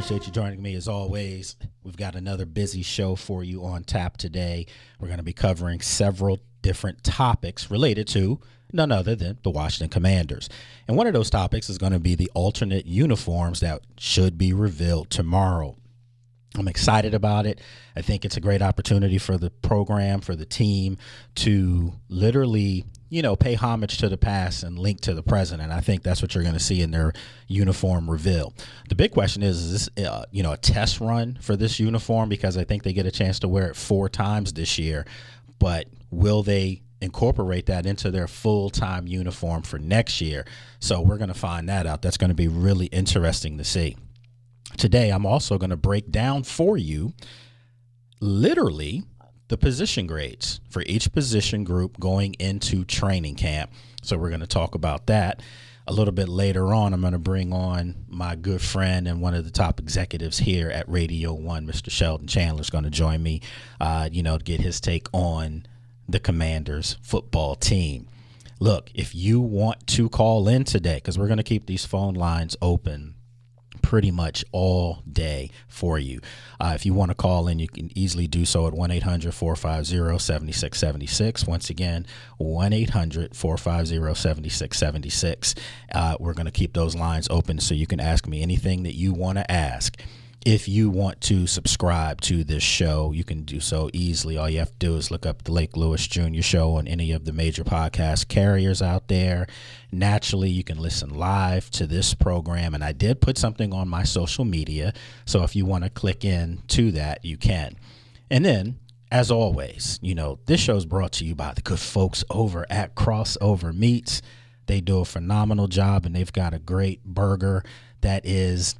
Appreciate you joining me as always. We've got another busy show for you on tap today. We're going to be covering several different topics related to none other than the Washington Commanders. And one of those topics is going to be the alternate uniforms that should be revealed tomorrow. I'm excited about it. I think it's a great opportunity for the program, for the team to literally, pay homage to the past and link to the present. And I think that's what you're going to see in their uniform reveal. The big question is this, a test run for this uniform? Because I think they get a chance to wear it 4 times this year. But will they incorporate that into their full-time uniform for next year? So we're going to find that out. That's going to be really interesting to see. Today, I'm also going to break down for you literally the position grades for each position group going into training camp. So we're going to talk about that a little bit later on. I'm going to bring on my good friend and one of the top executives here at Radio 1, Mr. Sheldon Chandler, is going to join me, to get his take on the Commanders football team. Look, if you want to call in today, because we're going to keep these phone lines open pretty much all day for you. If you want to call in, you can easily do so at 1-800-450-7676. Once again, 1-800-450-7676. We're going to keep those lines open so you can ask me anything that you want to ask. If you want to subscribe to this show, you can do so easily. All you have to do is look up the Lake Lewis Jr. Show on any of the major podcast carriers out there. Naturally, you can listen live to this program. And I did put something on my social media, so if you want to click in to that, you can. And then, as always, this show is brought to you by the good folks over at Crossover Meats. They do a phenomenal job, and they've got a great burger that is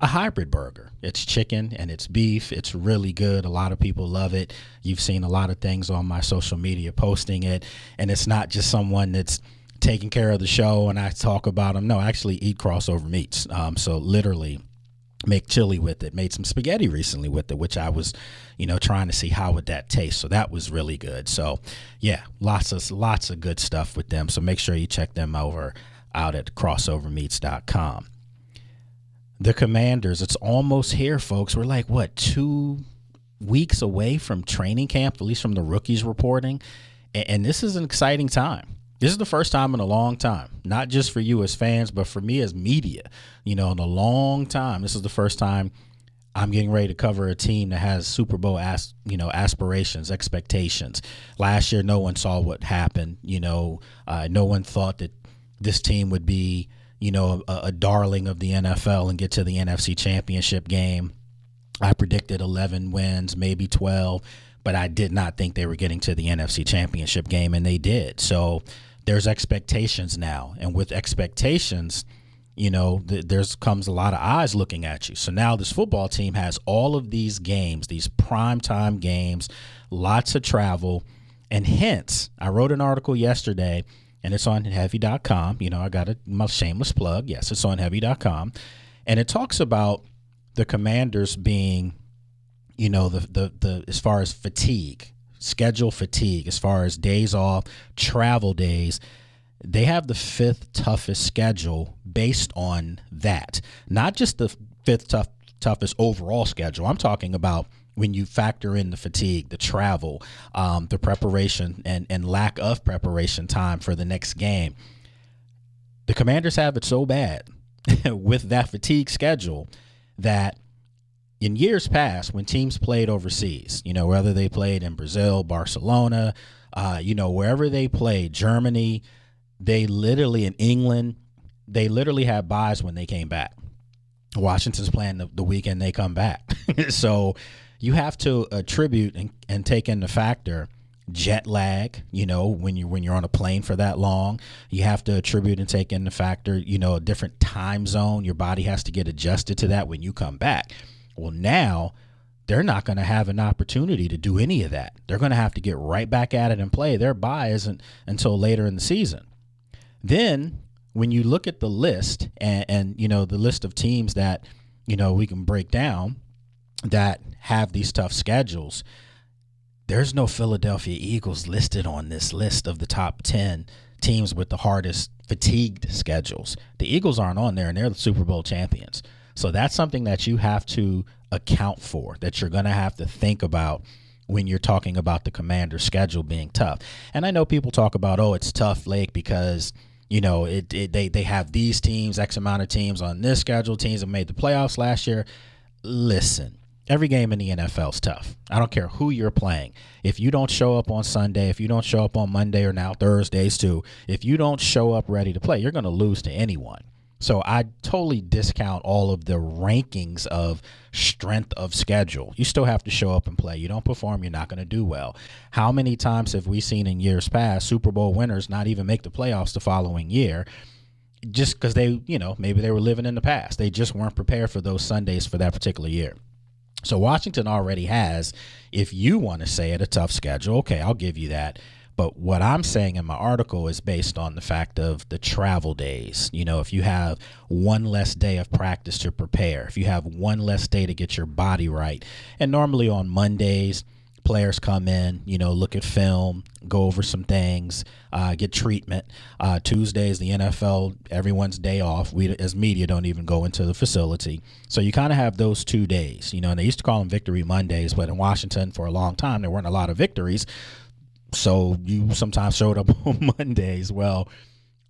a hybrid burger. It's chicken and it's beef. It's really good. A lot of people love it. You've seen a lot of things on my social media posting it. And it's not just someone that's taking care of the show and I talk about them. No, I actually eat Crossover Meats. So literally make chili with it. Made some spaghetti recently with it, which I was, trying to see how would that taste. So that was really good. So yeah, lots of good stuff with them. So make sure you check them out at crossovermeats.com. The Commanders, it's almost here, folks. We're like, 2 weeks away from training camp, at least from the rookies reporting. And this is an exciting time. This is the first time in a long time, not just for you as fans, but for me as media. In a long time, this is the first time I'm getting ready to cover a team that has Super Bowl aspirations, expectations. Last year, no one saw what happened. No one thought that this team would be a darling of the NFL and get to the NFC Championship game. I predicted 11 wins, maybe 12, but I did not think they were getting to the NFC Championship game, and they did. So there's expectations now, and with expectations, there's comes a lot of eyes looking at you. So now this football team has all of these games, these primetime games, lots of travel, and hence, I wrote an article yesterday, and it's on heavy.com. I got my shameless plug. Yes, it's on heavy.com. And it talks about the Commanders being, the as far as fatigue, schedule fatigue, as far as days off, travel days, they have the 5th toughest schedule based on that. Not just the 5th toughest overall schedule. I'm talking about when you factor in the fatigue, the travel, the preparation and lack of preparation time for the next game. The Commanders have it so bad with that fatigue schedule that in years past, when teams played overseas, whether they played in Brazil, Barcelona, wherever they played, Germany, in England, they literally had buys when they came back. Washington's playing the weekend they come back. So you have to attribute and take into factor jet lag, when you're on a plane for that long. You have to attribute and take into factor, a different time zone. Your body has to get adjusted to that when you come back. Well, now they're not going to have an opportunity to do any of that. They're going to have to get right back at it and play. Their bye isn't until later in the season. Then when you look at the list and the list of teams that, we can break down that have these tough schedules, there's no Philadelphia Eagles listed on this list of the top 10 teams with the hardest fatigued schedules. The Eagles aren't on there, and they're the Super Bowl champions. So that's something that you have to account for, that you're going to have to think about when you're talking about the Commanders' schedule being tough. And I know people talk about, oh, it's tough, Lake, because they have these teams, X amount of teams on this schedule, teams that made the playoffs last year. Listen, every game in the NFL is tough. I don't care who you're playing. If you don't show up on Sunday, if you don't show up on Monday or now Thursdays too, if you don't show up ready to play, you're going to lose to anyone. So I totally discount all of the rankings of strength of schedule. You still have to show up and play. You don't perform, you're not going to do well. How many times have we seen in years past Super Bowl winners not even make the playoffs the following year just because they, maybe they were living in the past. They just weren't prepared for those Sundays for that particular year. So Washington already has, if you want to say it, a tough schedule. Okay, I'll give you that. But what I'm saying in my article is based on the fact of the travel days. If you have one less day of practice to prepare, if you have one less day to get your body right, and normally on Mondays, players come in, look at film, go over some things, get treatment. Tuesdays, the NFL, everyone's day off. We as media don't even go into the facility. So you kind of have those 2 days, and they used to call them Victory Mondays, but in Washington for a long time, there weren't a lot of victories. So you sometimes showed up on Mondays. Well,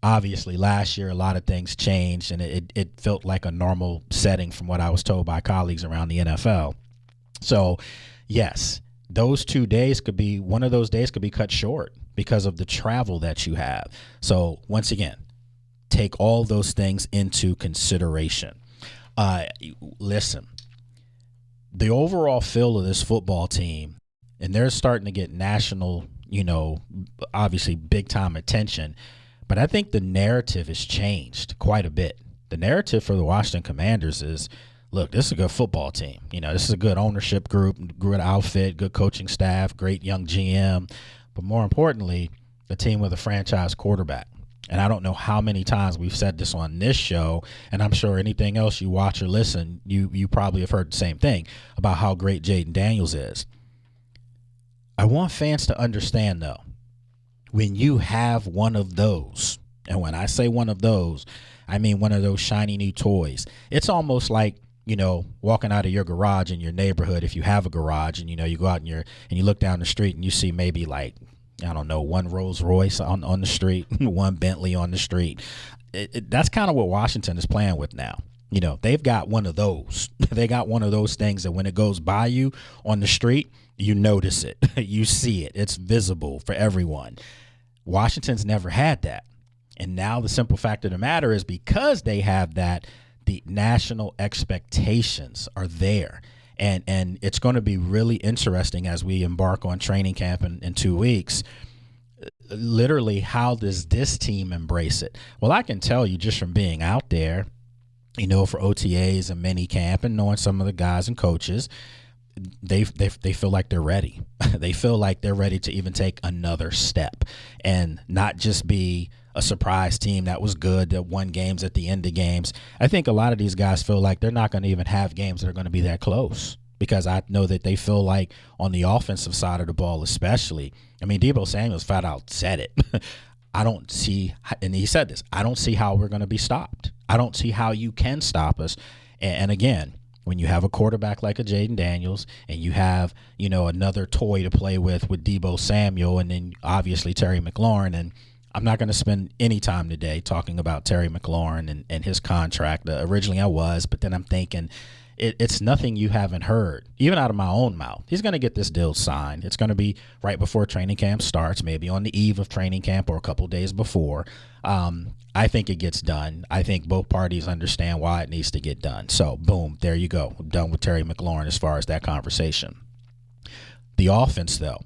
obviously last year a lot of things changed, and it felt like a normal setting from what I was told by colleagues around the NFL. So yes, those 2 days could be, one of those days could be cut short because of the travel that you have. So once again, take all those things into consideration. Listen, the overall feel of this football team, and they're starting to get national, obviously big time attention, but I think the narrative has changed quite a bit. The narrative for the Washington Commanders is, look, this is a good football team. This is a good ownership group, good outfit, good coaching staff, great young GM, but more importantly, a team with a franchise quarterback. And I don't know how many times we've said this on this show, and I'm sure anything else you watch or listen, you probably have heard the same thing about how great Jaden Daniels is. I want fans to understand, though, when you have one of those, and when I say one of those, I mean one of those shiny new toys. It's almost like, walking out of your garage in your neighborhood, if you have a garage, and, you go out and you look down the street and you see maybe like, I don't know, one Rolls Royce on the street, one Bentley on the street. That's kind of what Washington is playing with now. They've got one of those. They got one of those things that when it goes by you on the street, you notice it. You see it. It's visible for everyone. Washington's never had that. And now the simple fact of the matter is, because they have that, the national expectations are there. And it's going to be really interesting as we embark on training camp in 2 weeks. Literally, how does this team embrace it? Well, I can tell you just from being out there, for OTAs and mini camp and knowing some of the guys and coaches, they feel like they're ready. They feel like they're ready to even take another step and not just be a surprise team that was good, that won games at the end of games. I think a lot of these guys feel like they're not going to even have games that are going to be that close, because I know that they feel like on the offensive side of the ball especially, Deebo Samuel's flat out said it. I don't see, and he said this, I don't see how we're going to be stopped. I don't see how you can stop us. And again, when you have a quarterback like a Jaden Daniels, and you have, another toy to play with Deebo Samuel, and then obviously Terry McLaurin, and I'm not going to spend any time today talking about Terry McLaurin and his contract. Originally I was, but then I'm thinking it's nothing you haven't heard, even out of my own mouth. He's going to get this deal signed. It's going to be right before training camp starts, maybe on the eve of training camp or a couple days before. I think it gets done. I think both parties understand why it needs to get done. So, boom, there you go. I'm done with Terry McLaurin as far as that conversation. The offense, though,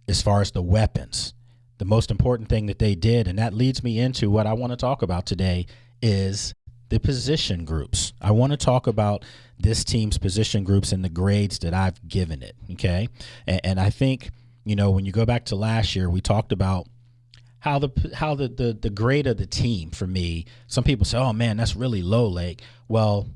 as far as the weapons, the most important thing that they did, and that leads me into what I want to talk about today, is the position groups. I want to talk about this team's position groups and the grades that I've given it, okay? And I think, when you go back to last year, we talked about how the grade of the team for me, some people say, oh, man, that's really low, Lake. Well,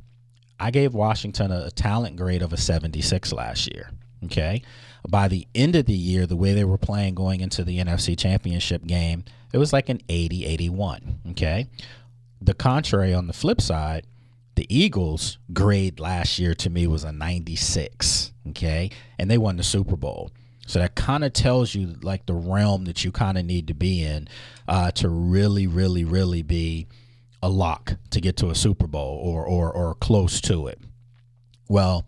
I gave Washington a talent grade of a 76 last year, okay? By the end of the year, the way they were playing going into the NFC Championship game, it was like an 80, 81, okay? The contrary, on the flip side, The Eagles' grade last year to me was a 96, okay? And they won the Super Bowl. So that kind of tells you like the realm that you kind of need to be in to really, really, really be a lock to get to a Super Bowl or close to it. Well,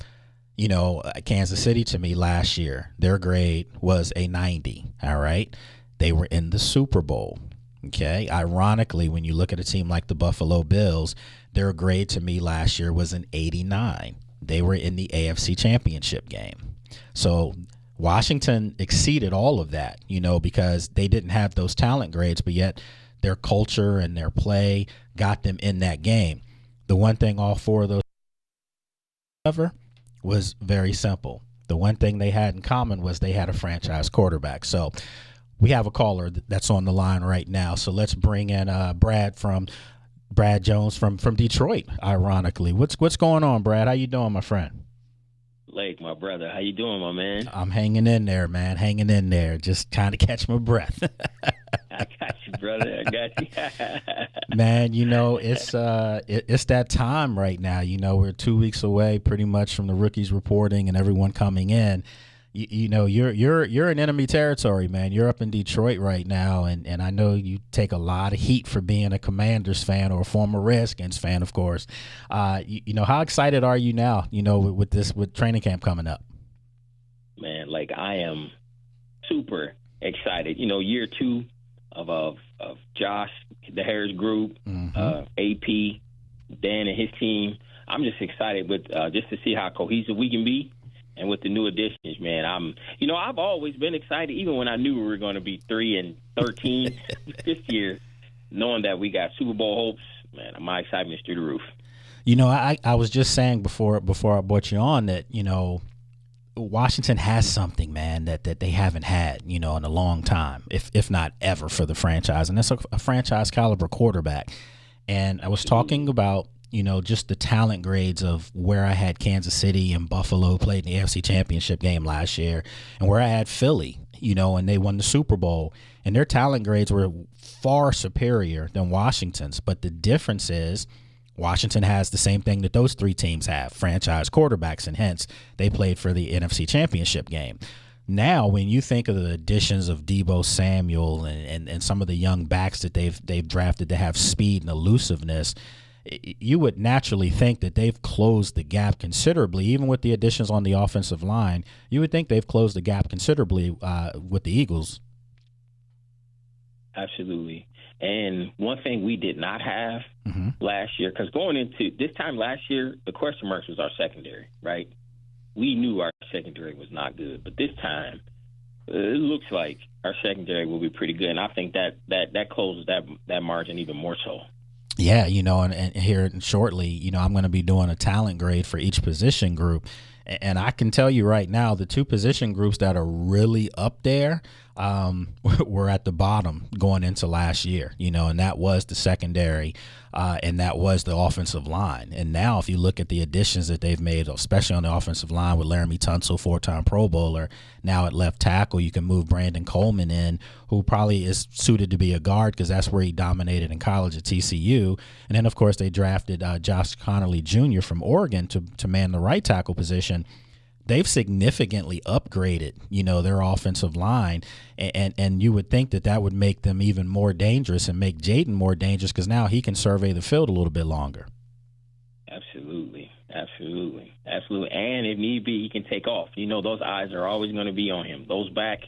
you know, Kansas City to me last year, their grade was a 90, all right? They were in the Super Bowl, okay? Ironically, when you look at a team like the Buffalo Bills, their grade to me last year was an 89. They were in the AFC Championship game. So Washington exceeded all of that, you know, because they didn't have those talent grades, but yet their culture and their play got them in that game. The one thing all four of those ever was very simple. The one thing they had in common was they had a franchise quarterback. So we have a caller that's on the line right now. So let's bring in Brad Jones from Detroit, ironically. What's going on, Brad? How you doing, my friend? Lake, my brother. How you doing, my man? I'm hanging in there, man. Hanging in there. Just trying to catch my breath. I got you, brother. I got you. Man, you know, it's that time right now. You know, we're 2 weeks away pretty much from the rookies reporting and everyone coming in. You know, you're in enemy territory, man. You're up in Detroit right now, and I know you take a lot of heat for being a Commanders fan or a former Redskins fan, of course. You know, how excited are you now? You know, with training camp coming up. Man, like I am super excited. You know, year two of Josh, the Harris Group, AP, Dan and his team. I'm just excited with just to see how cohesive we can be. And with the new additions, man, I've always been excited, even when I knew we were going to be 3-13 this year, knowing that we got Super Bowl hopes, man, my excitement's through the roof. You know, I was just saying before I brought you on that, you know, Washington has something, man, that they haven't had, you know, in a long time, if not ever for the franchise. And that's a franchise caliber quarterback. And I was talking about, you know, just the talent grades of where I had Kansas City and Buffalo played in the AFC Championship game last year and where I had Philly, you know, and they won the Super Bowl. And their talent grades were far superior than Washington's. But the difference is Washington has the same thing that those three teams have, franchise quarterbacks, and hence they played for the NFC Championship game. Now, when you think of the additions of Deebo Samuel and some of the young backs that they've drafted to have speed and elusiveness, you would naturally think that they've closed the gap considerably, even with the additions on the offensive line. You would think they've closed the gap considerably with the Eagles. Absolutely. And one thing we did not have last year, because going into this time last year, the question marks was our secondary, right? We knew our secondary was not good, but this time it looks like our secondary will be pretty good, and I think that closes that margin even more so. Yeah, you know, and here shortly, you know, I'm going to be doing a talent grade for each position group. And I can tell you right now, the two position groups that are really up there were at the bottom going into last year, you know, and that was the secondary and that was the offensive line. And now if you look at the additions that they've made, especially on the offensive line with Laramie Tunsil, 4-time Pro Bowler, now at left tackle, you can move Brandon Coleman in, who probably is suited to be a guard because that's where he dominated in college at TCU. And then, of course, they drafted Josh Connolly Jr. from Oregon to man the right tackle position. They've significantly upgraded, you know, their offensive line, and you would think that would make them even more dangerous and make Jaden more dangerous because now he can survey the field a little bit longer. Absolutely. And if need be, he can take off. You know, those eyes are always going to be on him. Those back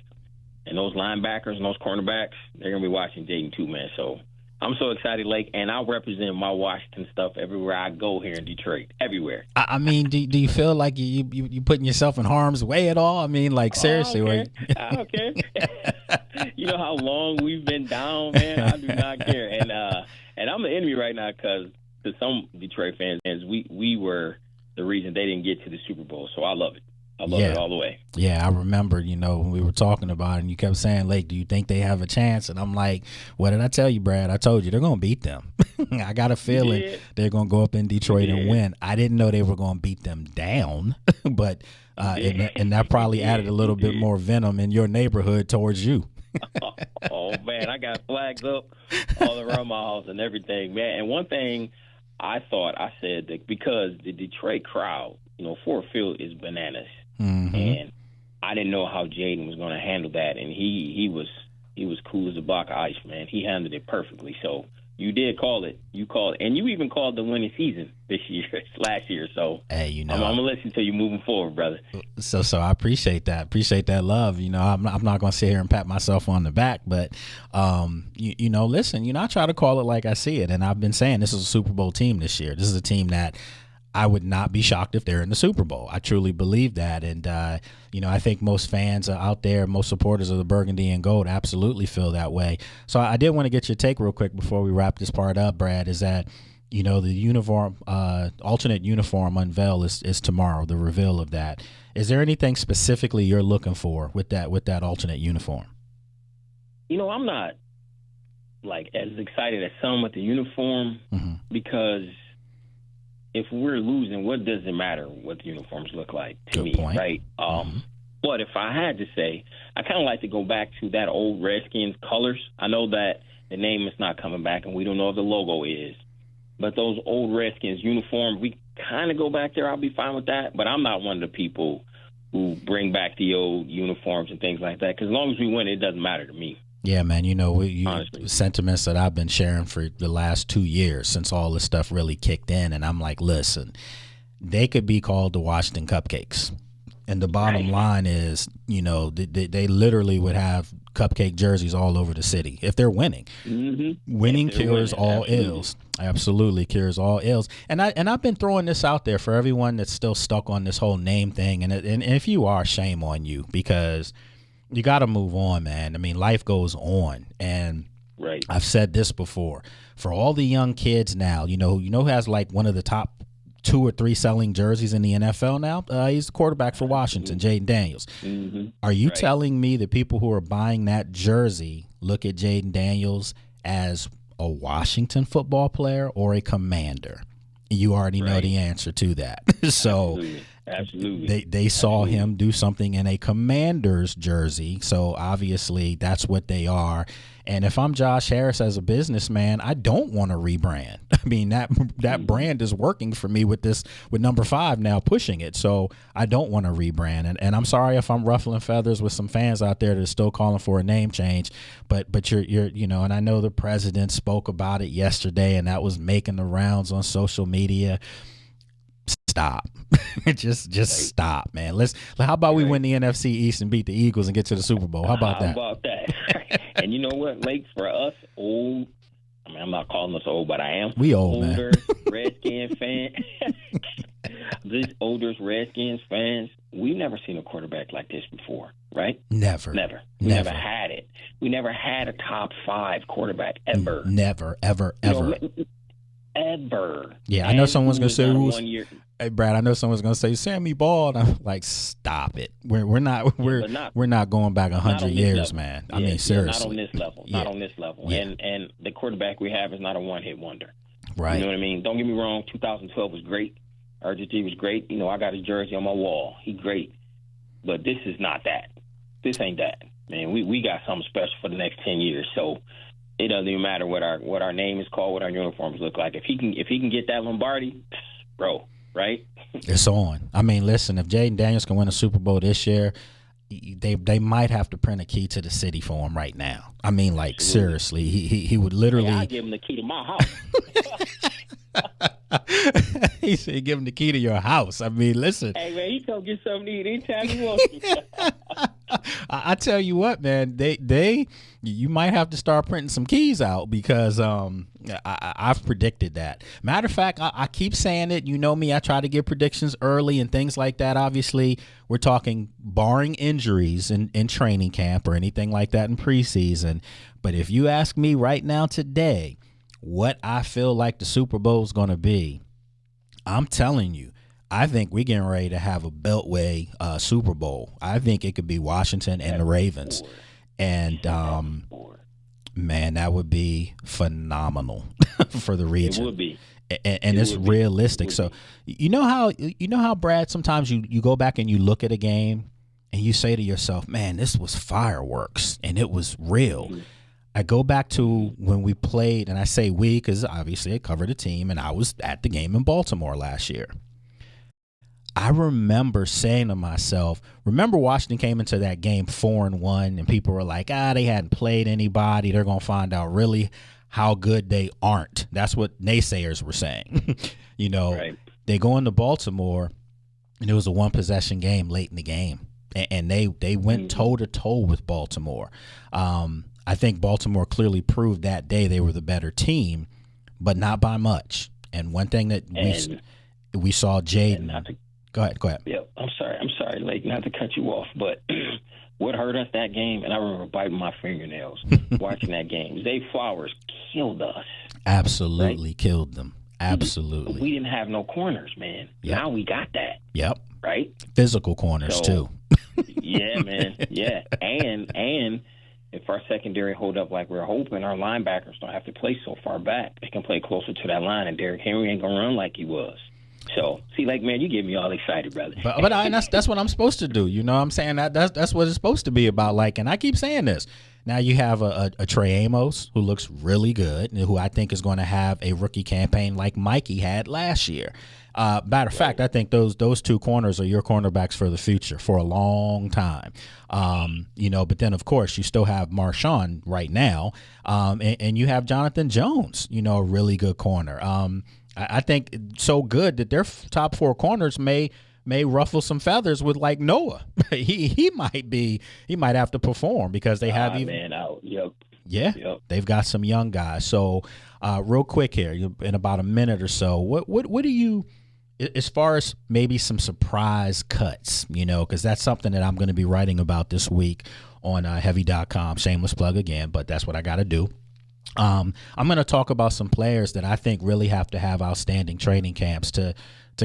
and those linebackers and those cornerbacks, they're going to be watching Jaden too, man. So I'm so excited, Lake, and I'll represent my Washington stuff everywhere I go here in Detroit, everywhere. I mean, do you feel like you putting yourself in harm's way at all? I mean, like, seriously. I don't care. You know how long we've been down, man? I do not care. And I'm the enemy right now because to some Detroit fans, we were the reason they didn't get to the Super Bowl, so I love it. I love it all the way. Yeah, I remember, you know, when we were talking about it and you kept saying, Lake, do you think they have a chance? And I'm like, what did I tell you, Brad? I told you they're going to beat them. I got a feeling they're going to go up in Detroit and win. I didn't know they were going to beat them down, but and that probably added a little bit more venom in your neighborhood towards you. Oh, man, I got flags up all around my house and everything, man. And one thing I said that because the Detroit crowd, Ford Field is bananas, and I didn't know how Jaden was going to handle that, and he was cool as a block of ice, man. He handled it perfectly. So you did call it. You called it, and you even called the winning season last year. So hey, I'm gonna listen to you moving forward, brother. So I appreciate that. Appreciate that love. I'm not gonna sit here and pat myself on the back, but listen, I try to call it like I see it, and I've been saying this is a Super Bowl team this year. This is a team that I would not be shocked if they're in the Super Bowl. I truly believe that. And, I think most fans out there, most supporters of the Burgundy and Gold absolutely feel that way. So I did want to get your take real quick before we wrap this part up, Brad, is that, the uniform, alternate uniform unveil is tomorrow, the reveal of that. Is there anything specifically you're looking for with that alternate uniform? I'm not, as excited as some with the uniform because – if we're losing, what does it matter what the uniforms look like to Good me, point. right? But if I had to say, I kind of like to go back to that old Redskins colors. I know that the name is not coming back, and we don't know if the logo is. But those old Redskins uniforms, we kind of go back there. I'll be fine with that. But I'm not one of the people who bring back the old uniforms and things like that, because as long as we win, it doesn't matter to me. Yeah, man, sentiments that I've been sharing for the last 2 years since all this stuff really kicked in. And I'm like, listen, they could be called the Washington Cupcakes. And the bottom line is, they literally would have cupcake jerseys all over the city if they're winning. Winning cures all ills. Absolutely cures all ills. And I've been throwing this out there for everyone that's still stuck on this whole name thing. And if you are, shame on you, because you got to move on, man. I mean, life goes on. And I've said this before. For all the young kids now, who has one of the top 2 or 3 selling jerseys in the NFL now? He's the quarterback for Washington, Jaden Daniels. Are you telling me the people who are buying that jersey look at Jaden Daniels as a Washington football player or a Commander? You already know the answer to that. So Absolutely. They saw him do something in a Commander's jersey, so obviously that's what they are. And if I'm Josh Harris as a businessman, I don't want to rebrand. I mean, that brand is working for me with number 5 now pushing it, so I don't want to rebrand. And I'm sorry if I'm ruffling feathers with some fans out there that are still calling for a name change, but you're and I know the president spoke about it yesterday, and that was making the rounds on social media. Stop. just stop, man. How about we win the NFC East and beat the Eagles and get to the Super Bowl? How about that? How about that? And you know what, Lake, for us old, I mean, I'm not calling us old, but I am. We old, older man. Redskins fans. These older Redskins fans, we've never seen a quarterback like this before, right? Never. We never had it. We never had a top 5 quarterback ever. Never, ever. Ever. Yeah, I know someone's gonna say, "Hey, Brad," I know someone's gonna say Sammy Ball, and I'm like, "Stop it! We're not going back 100 years, man. I mean, seriously, not on this level. Not on this level. Yeah. And the quarterback we have is not a one-hit wonder. Right? You know what I mean? Don't get me wrong. 2012 was great. RG3 was great. I got his jersey on my wall. He's great. But this is not that. This ain't that. Man, we got something special for the next 10 years. So it doesn't even matter what our name is called, what our uniforms look like. If he can get that Lombardi, bro, right? It's on. I mean, listen, if Jaden Daniels can win a Super Bowl this year, they might have to print a key to the city for him right now. I mean, like, seriously, he would literally. I'll give him the key to my house. He said, "Give him the key to your house." I mean, listen. Hey man, he come get something to eat anytime he wants to. I tell you what, man, you might have to start printing some keys out because I've predicted that. Matter of fact, I keep saying it. You know me, I try to give predictions early and things like that. Obviously, we're talking barring injuries in training camp or anything like that in preseason. But if you ask me right now today what I feel like the Super Bowl is going to be, I'm telling you, I think we're getting ready to have a Beltway Super Bowl. I think it could be Washington and the Ravens. And, man, that would be phenomenal for the region. It would be. And it's realistic. So you know how, Brad, sometimes you go back and you look at a game and you say to yourself, man, this was fireworks and it was real. I go back to when we played, and I say we because obviously I covered a team, and I was at the game in Baltimore last year. I remember saying to myself, remember Washington came into that game 4-1, and people were like, they hadn't played anybody. They're going to find out really how good they aren't. That's what naysayers were saying. Right. They go into Baltimore, and it was a one-possession game late in the game, and they went toe-to-toe with Baltimore. I think Baltimore clearly proved that day they were the better team, but not by much. And one thing that we saw Jaden. Go ahead. Yep. I'm sorry, Lake, not to cut you off, but what hurt us that game, and I remember biting my fingernails watching that game. Zay Flowers killed us. Absolutely, right? Killed them. Absolutely. We didn't have no corners, man. Yep. Now we got that. Yep. Right? Physical corners, too. Yeah, man. Yeah. And if our secondary hold up like we're hoping, our linebackers don't have to play so far back. They can play closer to that line, and Derrick Henry ain't going to run like he was. So, see, like, man, you get me all excited, brother. But that's what I'm supposed to do. You know what I'm saying? That's what it's supposed to be about. Like, and I keep saying this. Now you have a Trey Amos who looks really good, and who I think is going to have a rookie campaign like Mikey had last year. Matter of fact, I think those two corners are your cornerbacks for the future for a long time. But then, of course, you still have Marshawn right now, and you have Jonathan Jones, a really good corner. I think so good that their top four corners may ruffle some feathers with like Noah. he might have to perform because they have Yep. Yeah, yep. They've got some young guys. So real quick here, in about a minute or so, what do you, as far as maybe some surprise cuts, because that's something that I'm going to be writing about this week on heavy.com. Shameless plug again, but that's what I got to do. I'm going to talk about some players that I think really have to have outstanding training camps to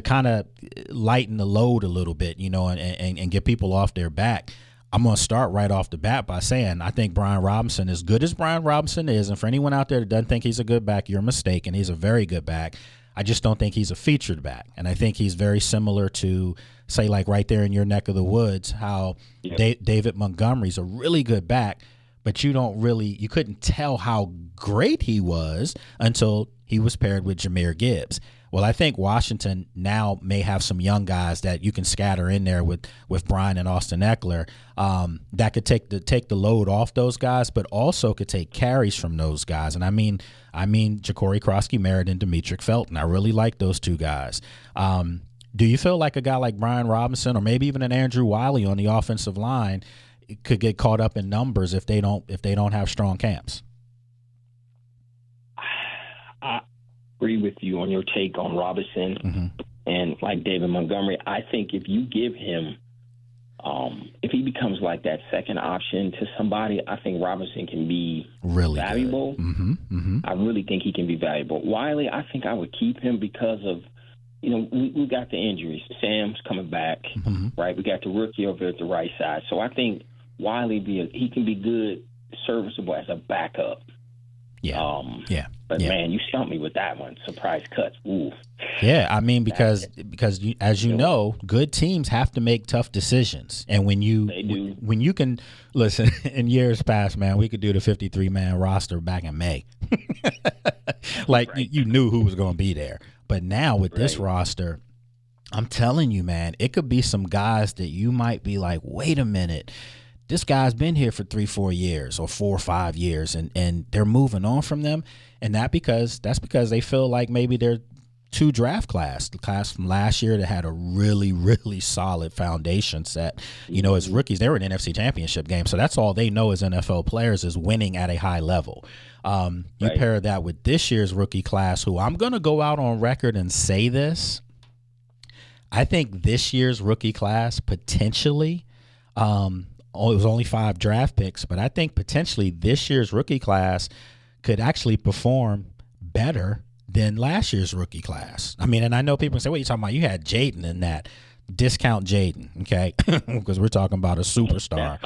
kind of lighten the load a little bit, and get people off their back. I'm going to start right off the bat by saying I think Brian Robinson, as good as Brian Robinson is, and for anyone out there that doesn't think he's a good back, you're mistaken. He's a very good back. I just don't think he's a featured back. And I think he's very similar to, say, like right there in your neck of the woods, how David Montgomery's a really good back, but you couldn't tell how great he was until he was paired with Jahmyr Gibbs. Well, I think Washington now may have some young guys that you can scatter in there with Brian and Austin Eckler that could take the load off those guys, but also could take carries from those guys. And I mean Ja'Cory Krosky-Merritt and Demetric Felton. I really like those two guys. Do you feel like a guy like Brian Robinson or maybe even an Andrew Wiley on the offensive line could get caught up in numbers if they don't have strong camps? I agree with you on your take on Robinson and like David Montgomery. I think if you give him, if he becomes like that second option to somebody, I think Robinson can be really valuable. I really think he can be valuable. Wiley, I think I would keep him because of, we got the injuries. Sam's coming back, right? We got the rookie over at the right side. So I think Wiley he can be good, serviceable as a backup. But man, you stumped me with that one. Surprise cuts. Ooh. Yeah, I mean because as you know, good teams have to make tough decisions, and when you can listen, in years past, man, we could do the 53-man roster back in May, like right. you knew who was going to be there. But now with this roster, I'm telling you, man, it could be some guys that you might be like, wait a minute. This guy's been here for 3-4 years or 4 or 5 years, and they're moving on from them. And that's because they feel like maybe they're too draft class. The class from last year that had a really, really solid foundation set. As rookies, they were in an NFC championship game. So that's all they know as NFL players is winning at a high level. You pair that with this year's rookie class, who I'm going to go out on record and say this. I think this year's rookie class potentially it was only 5 draft picks, but I think potentially this year's rookie class could actually perform better than last year's rookie class. I mean, and I know people say, what are you talking about? You had Jaden in that. Discount Jaden, okay? Because we're talking about a superstar.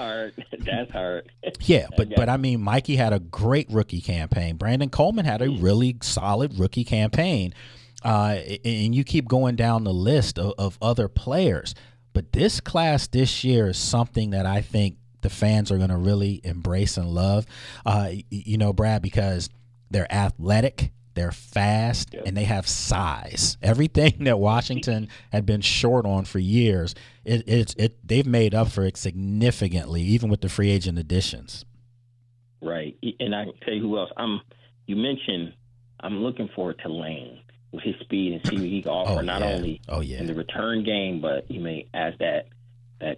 That's hard. Yeah, but I mean, Mikey had a great rookie campaign. Brandon Coleman had a really solid rookie campaign. And you keep going down the list of other players. But this class this year is something that I think the fans are going to really embrace and love. Brad, because they're athletic, they're fast, and they have size. Everything that Washington had been short on for years, they've made up for it significantly, even with the free agent additions. Right, and I can tell you who else. You mentioned I'm looking forward to Lane with his speed and see what he can offer, not only in the return game, but he may as that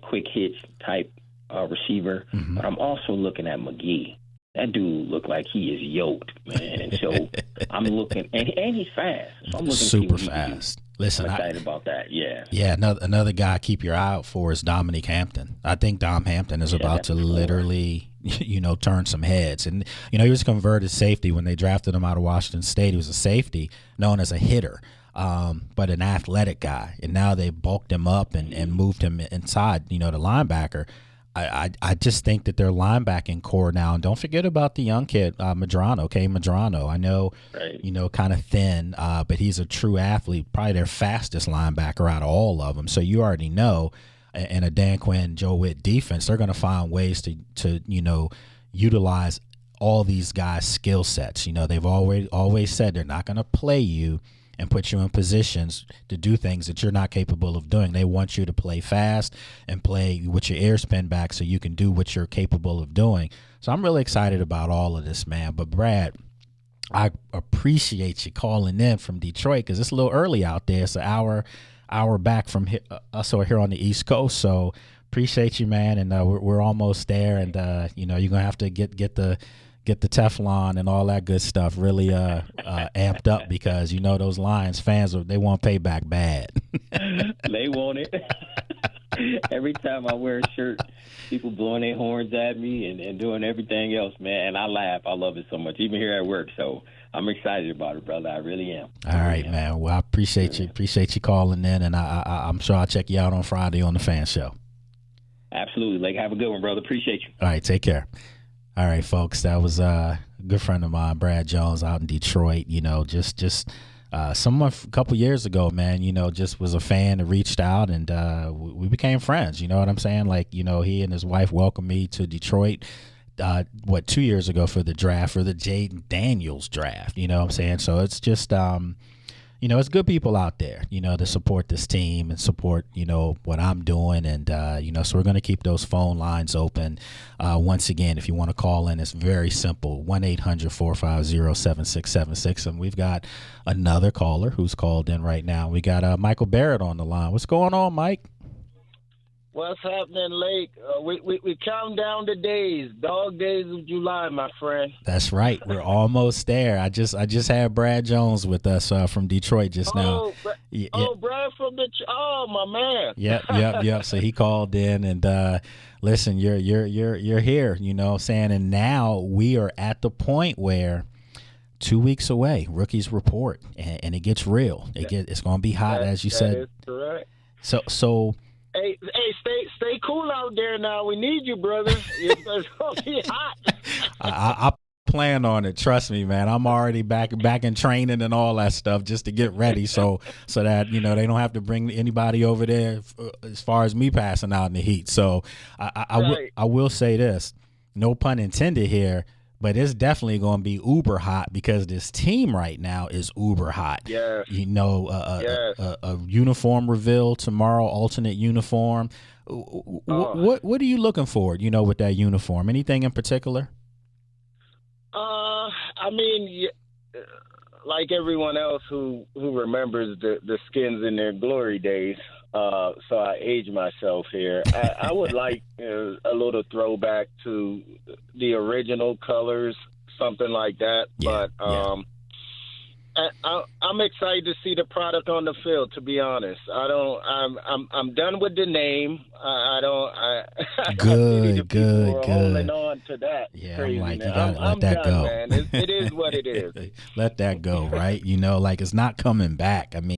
quick hitch type receiver. Mm-hmm. But I'm also looking at McGee. That dude looked like he is yoked, man. And so I'm looking, and he's fast. So I'm looking super fast. Listen, I'm excited about that. Yeah. Yeah. Another guy keep your eye out for is Dominique Hampton. I think Dom Hampton is about to literally, turn some heads. And he was a converted safety when they drafted him out of Washington State. He was a safety known as a hitter, but an athletic guy. And now they bulked him up and moved him inside, the linebacker. I just think that their linebacking core now, and don't forget about the young kid, Medrano. I know, kind of thin, but he's a true athlete, probably their fastest linebacker out of all of them. So you already know, in a Dan Quinn, Joe Witt defense, they're going to find ways to utilize all these guys' skill sets. They've always said they're not going to play you and put you in positions to do things that you're not capable of doing. They want you to play fast and play with your ears pinned back so you can do what you're capable of doing. So I'm really excited about all of this, man. But, Brad, I appreciate you calling in from Detroit because it's a little early out there. It's an hour back from us over here on the East Coast. So appreciate you, man. And we're almost there. And, you're going to have to get the Teflon and all that good stuff really amped up because those Lions fans, they want payback bad. They want it. Every time I wear a shirt, people blowing their horns at me and doing everything else, man. And I laugh. I love it so much, even here at work. So I'm excited about it, brother. I really am. All right, man. Well, I appreciate you. Appreciate you calling in, and I'm sure I'll check you out on Friday on the Fan Show. Absolutely. Like, have a good one, brother. Appreciate you. All right, take care. All right, folks, that was a good friend of mine, Brad Jones, out in Detroit. Someone a couple years ago, man, just was a fan and reached out, and we became friends. You know what I'm saying? Like, he and his wife welcomed me to Detroit, 2 years ago for the draft, for the Jaden Daniels draft. You know what I'm saying? So it's just, it's good people out there, to support this team and support, what I'm doing. And, so we're going to keep those phone lines open. Once again, if you want to call in, it's very simple, 1-800-450-7676. And we've got another caller who's called in right now. We got Michael Barrett on the line. What's going on, Mike? What's happening, Lake? We count down the days, dog days of July, my friend. That's right. We're almost there. I just had Brad Jones with us from Detroit just now. Brad from Detroit. Oh, my man. Yep. So he called in and listen, you're here. You know what I'm saying? And now we are at the point where 2 weeks away, rookies report, and it gets real. It's going to be hot, as you said. That is correct. So. Hey, stay cool out there now. We need you, brother. It's going to be hot. I plan on it. Trust me, man. I'm already back in training and all that stuff just to get ready so that, they don't have to bring anybody over there as far as me passing out in the heat. So I will say this, no pun intended here, but it's definitely going to be uber hot because this team right now is uber hot. Yes. A uniform reveal tomorrow, alternate uniform. What are you looking for, with that uniform? Anything in particular? I mean, like everyone else who remembers the Skins in their glory days, so I age myself here. I would like a little throwback to the original colors, something like that. Yeah, but I'm excited to see the product on the field. To be honest, I'm done with the name. Good. Holding on to that. Yeah, crazy, I'm like, you man. gotta let I'm that done, go. Man. It is what it is. Let that go, right? Like it's not coming back. I mean.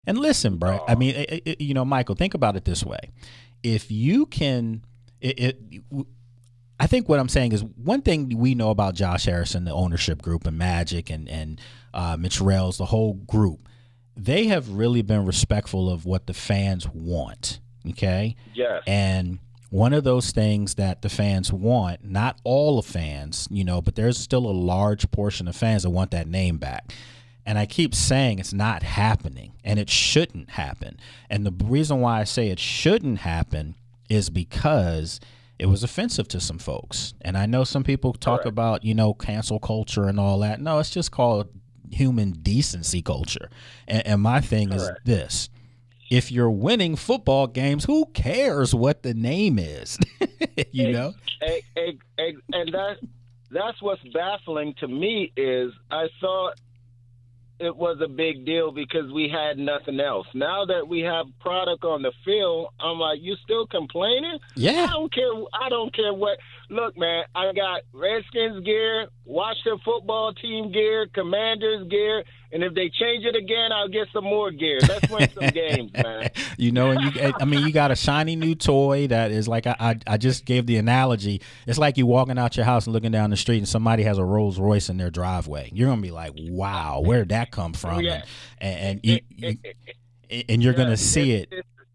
And listen, bro, I mean, Michael, think about it this way. If you can, I think what I'm saying is one thing we know about Josh Harrison, the ownership group, and Magic and Mitch Rels, the whole group, they have really been respectful of what the fans want, okay? Yes. And one of those things that the fans want, not all of fans, but there's still a large portion of fans that want that name back. And I keep saying it's not happening, and it shouldn't happen. And the reason why I say it shouldn't happen is because it was offensive to some folks. And I know some people talk about, cancel culture and all that. No, it's just called human decency culture. And my thing is this. If you're winning football games, who cares what the name is? And that's what's baffling to me is I thought it was a big deal because we had nothing else. Now that we have product on the field, I'm like, you still complaining? Yeah. I don't care what. Look, man, I got Redskins gear, Washington football team gear, Commanders gear, and if they change it again, I'll get some more gear. Let's win some games, man. And you got a shiny new toy that is like I just gave the analogy. It's like you walking out your house and looking down the street and somebody has a Rolls Royce in their driveway. You're gonna be like, wow, where did that come from? Yeah. And you're gonna see it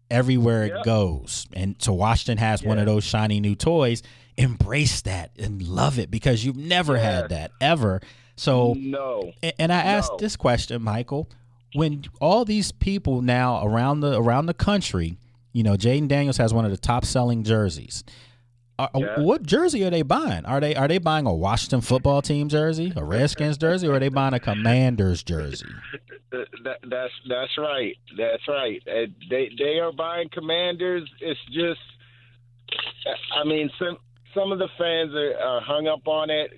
everywhere it goes. And so Washington has one of those shiny new toys. Embrace that and love it because you've never had that ever. So no. And I asked this question, Michael, when all these people now around the country, Jaden Daniels has one of the top selling jerseys. What jersey are they buying? Are they buying a Washington football team jersey, a Redskins jersey, or are they buying a Commanders jersey? That's right. That's right. They are buying Commanders. It's just, some of the fans are hung up on it.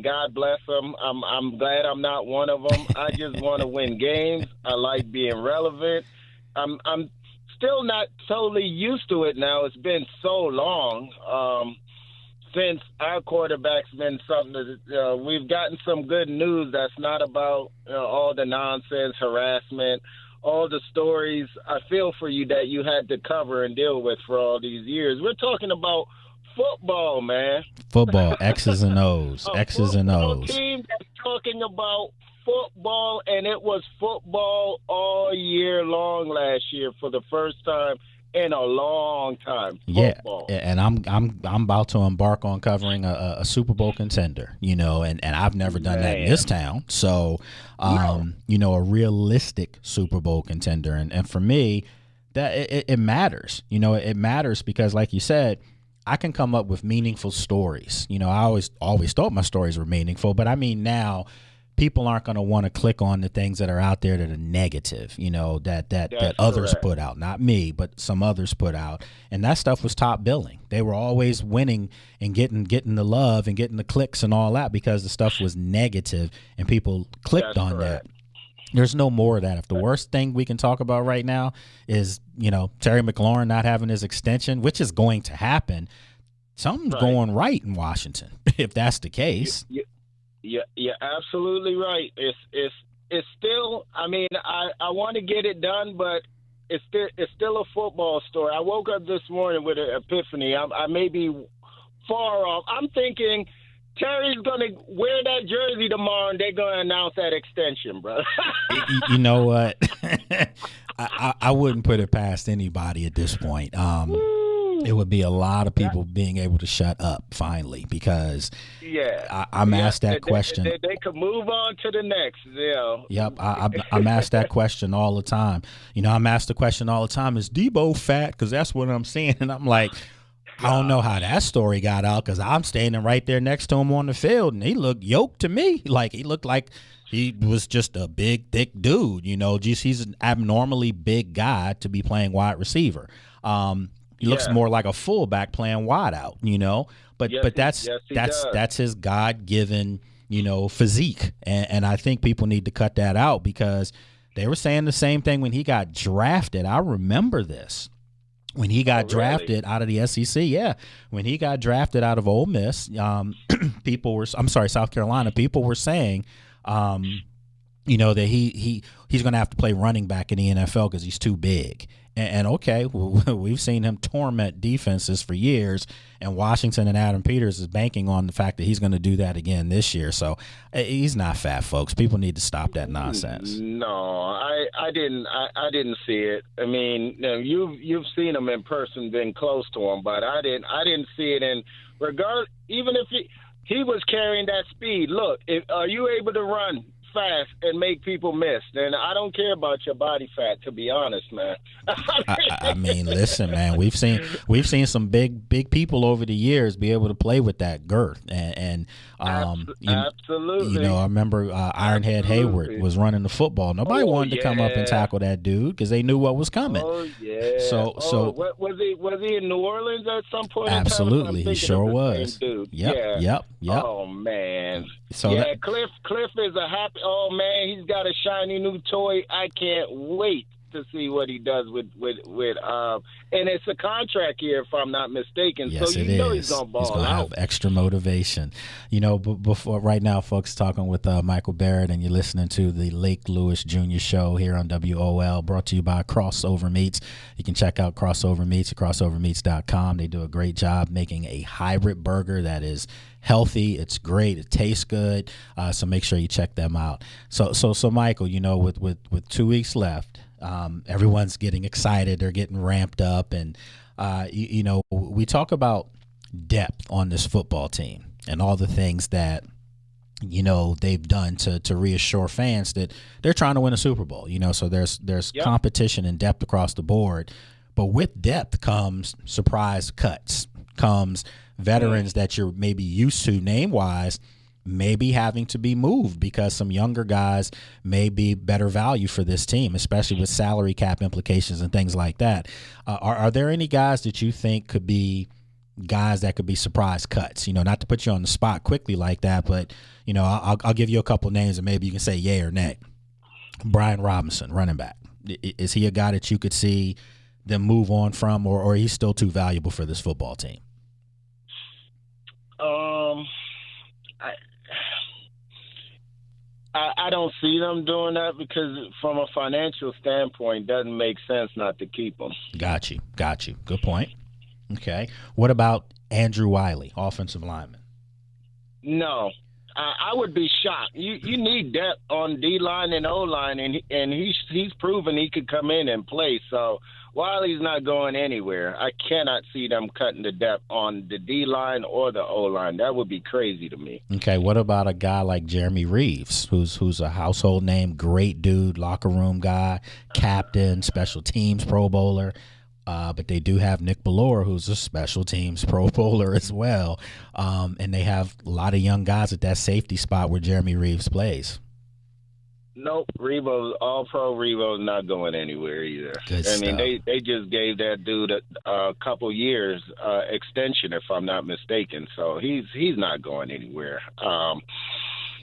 God bless them. I'm glad I'm not one of them. I just want to win games. I like being relevant. I'm still not totally used to it now. It's been so long since our quarterback's been something that we've gotten some good news that's not about all the nonsense, harassment, all the stories. I feel for you that you had to cover and deal with for all these years. We're talking about football, man. Football, X's and O's, X's and O's. Team that's talking about football, and it was football all year long last year for the first time in a long time. Football. Yeah, and I'm about to embark on covering a Super Bowl contender, and I've never done that in this town. So, a realistic Super Bowl contender, and for me, that it matters. It matters because, like you said, I can come up with meaningful stories. I always thought my stories were meaningful, but now people aren't going to want to click on the things that are out there that are negative, that others put out, not me, but some others put out. And that stuff was top billing. They were always winning and getting the love and getting the clicks and all that because the stuff was negative and people clicked on that. There's no more of that. If the worst thing we can talk about right now is, Terry McLaurin not having his extension, which is going to happen, something's going right in Washington, if that's the case. You're absolutely right. It's still, I want to get it done, but it's still a football story. I woke up this morning with an epiphany. I may be far off. I'm thinking Terry's going to wear that jersey tomorrow, and they're going to announce that extension, bro. You know what? I wouldn't put it past anybody at this point. It would be a lot of people being able to shut up finally because I'm asked that question. They could move on to the next. Yep, I'm asked that question all the time. I'm asked the question all the time, is Debo fat? Because that's what I'm seeing. And I'm like, I don't know how that story got out because I'm standing right there next to him on the field, and he looked yoked to me. Like he looked like he was just a big, thick dude. He's an abnormally big guy to be playing wide receiver. He looks more like a fullback playing wide out. But that's his God-given physique, and I think people need to cut that out because they were saying the same thing when he got drafted. I remember this. When he got drafted out of the SEC, when he got drafted out of Ole Miss, South Carolina, people were saying, that he's going to have to play running back in the NFL because he's too big. And okay, we've seen him torment defenses for years, and Washington and Adam Peters is banking on the fact that he's going to do that again this year. So he's not fat, folks. People need to stop that nonsense. No, I didn't see it. I mean, you've seen him in person, been close to him, but I didn't see it. And even if he was carrying that speed, look, are you able to run fast and make people miss? Then I don't care about your body fat, to be honest, man. I mean, listen, man, we've seen some big people over the years be able to play with that girth, and absolutely. You know, I remember Ironhead Hayward was running the football. Nobody wanted to come up and tackle that dude because they knew what was coming. Oh yeah. So was he in New Orleans at some point? Absolutely, he sure was. Dude. Yep. Oh man. So yeah, Cliff is a happy. Oh man, he's got a shiny new toy. I can't wait to see what he does with and it's a contract year if I'm not mistaken. Yes, so you know he's gonna ball out. He's gonna have extra motivation. You know, before right now, folks, talking with Michael Barrett, and you're listening to the Lake Lewis Jr. Show here on WOL, brought to you by Crossover Meats. You can check out Crossover Meats at crossovermeats.com. They do a great job making a hybrid burger that is healthy. It's great. It tastes good. So make sure you check them out. So Michael, you know, with 2 weeks left, everyone's getting excited. They're getting ramped up, and you know, we talk about depth on this football team and all the things that, you know, they've done to reassure fans that they're trying to win a Super Bowl. You know, so there's competition and depth across the board, but with depth comes surprise cuts, comes veterans that you're maybe used to name-wise maybe having to be moved because some younger guys may be better value for this team, especially with salary cap implications and things like that. Are there any guys that you think could be guys that could be surprise cuts? You know, not to put you on the spot quickly like that, but, you know, I'll give you a couple names and maybe you can say yay or nay. Brian Robinson, running back. Is he a guy that you could see them move on from, or he's still too valuable for this football team? I don't see them doing that because from a financial standpoint, it doesn't make sense not to keep them. Got you. Good point. Okay. What about Andrew Wiley, offensive lineman? No. I would be shocked. You need depth on D-line and O-line, and he's proven he could come in and play. So Wiley's not going anywhere. I cannot see them cutting the depth on the D-line or the O-line. That would be crazy to me. Okay, what about a guy like Jeremy Reeves, who's a household name, great dude, locker room guy, captain, special teams Pro Bowler? But they do have Nick Bellore, who's a special teams Pro Bowler as well. And they have a lot of young guys at that safety spot where Jeremy Reeves plays. Nope, All-Pro Revo's not going anywhere either. Good I stuff. mean, they just gave that dude a couple years extension, if I'm not mistaken. So he's not going anywhere.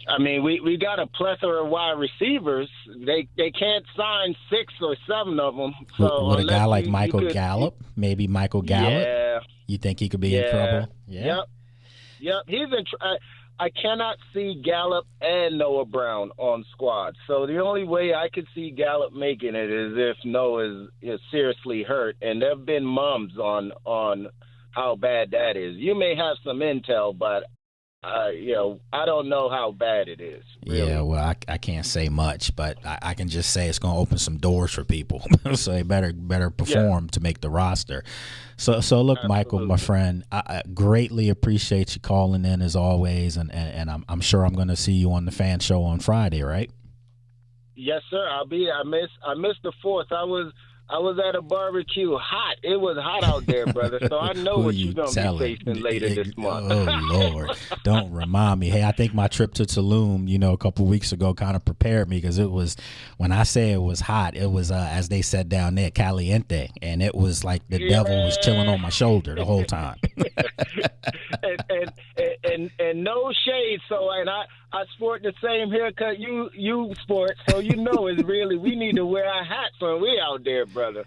I mean, we got a plethora of wide receivers. They can't sign 6 or 7 of them. So with a guy like Michael Gallup, maybe Michael Gallup, yeah, you think he could be in trouble? Yeah. Yep. He's in. I cannot see Gallup and Noah Brown on squad. So the only way I could see Gallup making it is if Noah is seriously hurt, and there have been mums on how bad that is. You may have some intel, but I don't know how bad it is. Really. Yeah, well, I can't say much, but I can just say it's going to open some doors for people. So they better perform to make the roster. So look, Absolutely. Michael, my friend, I greatly appreciate you calling in as always, and I'm sure I'm going to see you on the fan show on Friday, right? Yes, sir. I'll be. I missed the 4th. I was at a barbecue. Hot. It was hot out there, brother. So I know what you're going to be facing later this month. Oh, Lord. Don't remind me. Hey, I think my trip to Tulum, a couple weeks ago kind of prepared me because it was, when I say it was hot, it was, as they said down there, caliente. And it was like the devil was chilling on my shoulder the whole time. and no shade. So, and I sport the same haircut you sport, so it's really, we need to wear our hats when we out there, brother.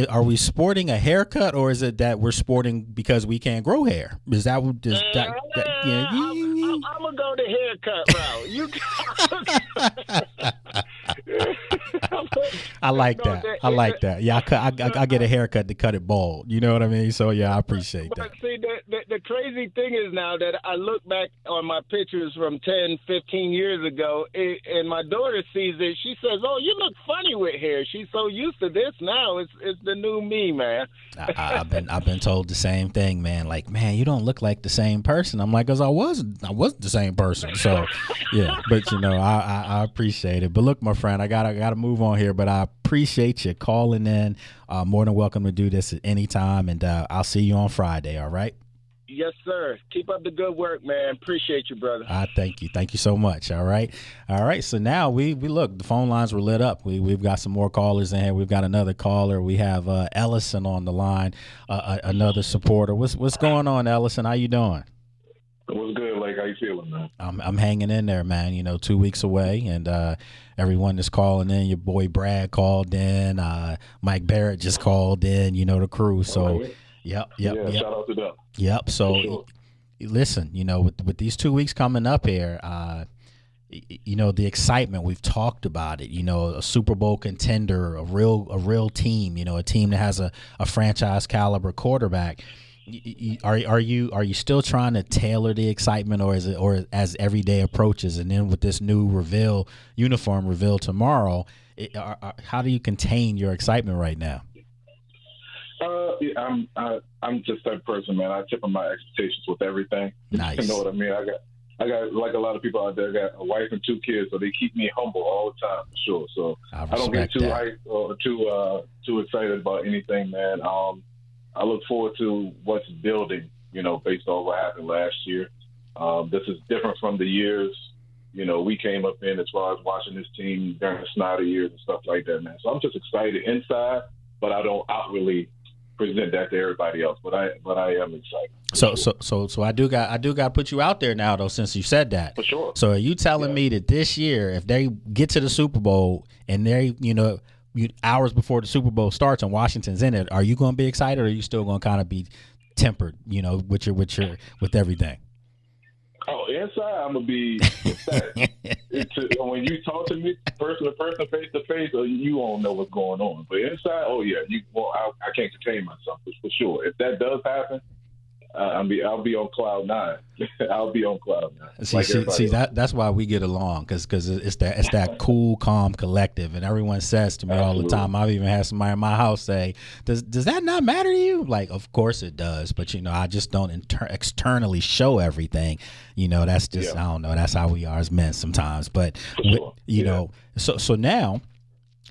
Are we sporting a haircut, or is it that we're sporting because we can't grow hair? Is that what I'm gonna go the haircut route. I like that. I like that. Yeah, I get a haircut to cut it bald. You know what I mean? So yeah, I appreciate that. But see, the crazy thing is now that I look back on my pictures from 10, 15 years ago, and my daughter sees it, she says, "Oh, you look funny with hair." She's so used to this now. It's the new me, man. I've been told the same thing, man. Like, man, you don't look like the same person. I'm like, 'cause I wasn't the same person. So yeah, but I appreciate it. But look, my friend, I gotta move on here. But I appreciate you calling in. More than welcome to do this at any time, and I'll see you on Friday. All right. Yes, sir. Keep up the good work, man. Appreciate you, brother. Thank you. Thank you so much. All right. All right. So now we look, the phone lines were lit up. We've got some more callers in here. We've got another caller. We have Ellison on the line, another supporter. What's going on, Ellison? How you doing? What's good, Lake? How you feeling, man? I'm hanging in there, man. 2 weeks away, and everyone is calling in. Your boy Brad called in. Mike Barrett just called in. The crew. So, yep. Shout out to them. Yep. So, sure. Listen, with these 2 weeks coming up here, the excitement, we've talked about it. A Super Bowl contender, a real team. A team that has a franchise caliber quarterback. Are you still trying to tailor the excitement, or as every day approaches, and then with this new uniform reveal tomorrow, how do you contain your excitement right now? I'm just that person, man. I tip my expectations with everything. Nice. You know what I mean? I got like a lot of people out there. I got a wife and 2 kids, so they keep me humble all the time, for sure. So I don't get too hyped or too excited about anything, man. I look forward to what's building, based on what happened last year. This is different from the years, we came up in as far as watching this team during the Snyder years and stuff like that, man. So I'm just excited inside, but I don't outwardly present that to everybody else. But I am excited. So I do got to put you out there now, though, since you said that. For sure. So are you telling me that this year, if they get to the Super Bowl and they, hours before the Super Bowl starts and Washington's in it, are you going to be excited, or are you still going to kind of be tempered, with everything? Oh, inside I'm gonna be ecstatic. When you talk to me person to person, face to face, you won't know what's going on. But inside, oh yeah, I can't contain myself for sure. If that does happen, I'll be on cloud 9. I'll be on cloud 9. See, that's why we get along, because it's that cool, calm collective, and everyone says to me all the time. I've even had somebody in my house say, "Does that not matter to you?" Like, of course it does, but I just don't externally show everything. That's just I don't know. That's how we are as men sometimes. But so now,